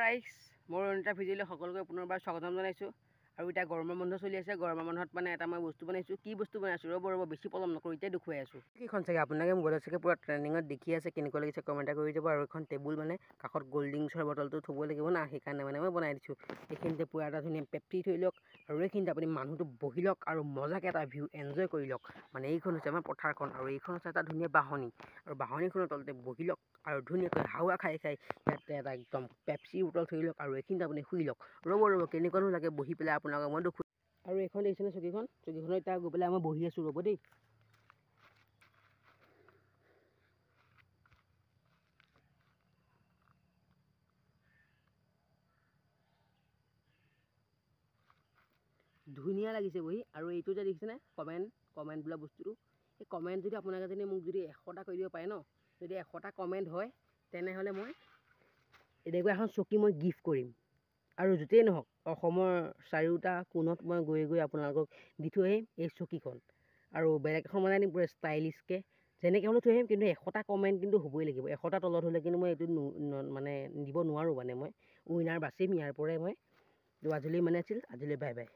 Guys, মোৰ অনিতা ভিডিঅ'লৈ সকলোকে পুনৰবাৰ স্বাগতম জনাইছোঁ। আৰু এতিয়া গৰমৰ বন্ধ চলি আছে। গৰমৰ বন্ধত মানে এটা মই বস্তু বনাইছোঁ। কি বস্তু বনাইছোঁ ৰ'ব বেছি পলম নকৰোঁ, এতিয়া দেখুৱাই আছোঁ। এইখন চাগে আপোনালোকে মোবাইলত চাগে পুৰা ট্ৰেণ্ডিঙত দেখি আছে, কেনেকুৱা লাগিছে কমেণ্ট কৰি দিব। আৰু এখন টেবুল মানে কাষত গ'ল্ড ড্ৰিংকছৰ বটলটো থ'ব লাগিব না, সেইকাৰণে মানে মই বনাই দিছোঁ। এইখিনিতে পুৰা এটা ধুনীয়া পেপ্চি থৈ লওক, আৰু এইখিনিতে আপুনি মানুহটো বহি লওক আৰু মজাকৈ এটা ভিউ এনজয় কৰি লওক। মানে এইখন হৈছে আমাৰ পথাৰখন, আৰু এইখন হৈছে এটা ধুনীয়া বাহনি, আৰু বাহনিখনৰ তলতে বহি লওক আৰু ধুনীয়াকৈ হাৱা খাই খাই ইয়াতে এটা একদম পেপ্চি বটল থৈ লওক, আৰু এইখিনিতে আপুনি শুই লওক। ৰ'ব কেনেকুৱানো লাগে বহি পেলাই আপোনালোকক মই দেখোঁ। আৰু এইখন দেখিছেনে চকীখনত এতিয়া গৈ পেলাই মই বহি আছোঁ, ৰ'ব দেই। ধুনীয়া লাগিছে বহি। আৰু এইটো যে দেখিছেনে কমেণ্ট বোলা বস্তুটো, এই কমেণ্ট যদি আপোনালোকে যদি মোক যদি 100টা কৰি দিব পাৰে ন, যদি 100টা কমেণ্ট হয়, তেনেহ'লে মই এনেকুৱা এখন চকী মই গিফ্ট কৰিম। আৰু য'তেই নহওক অসমৰ চাৰিওটা কোণত মই গৈ গৈ আপোনালোকক দি থৈ আহিম এই চকীখন। আৰু বেলেগ এখন বনাই দিম পুৰা ষ্টাইলিছকৈ, যেনেকৈ হ'লেও থৈ আহিম। কিন্তু 100টা কমেণ্ট কিন্তু হ'বই লাগিব। 100টা তলত হ'লে কিন্তু মই এইটো মানে দিব নোৱাৰোঁ। মানে মই উইনাৰ বাচিম ইয়াৰ পৰাই মই। আজিলৈ মানে আছিল, আজিলৈ বাই বাই।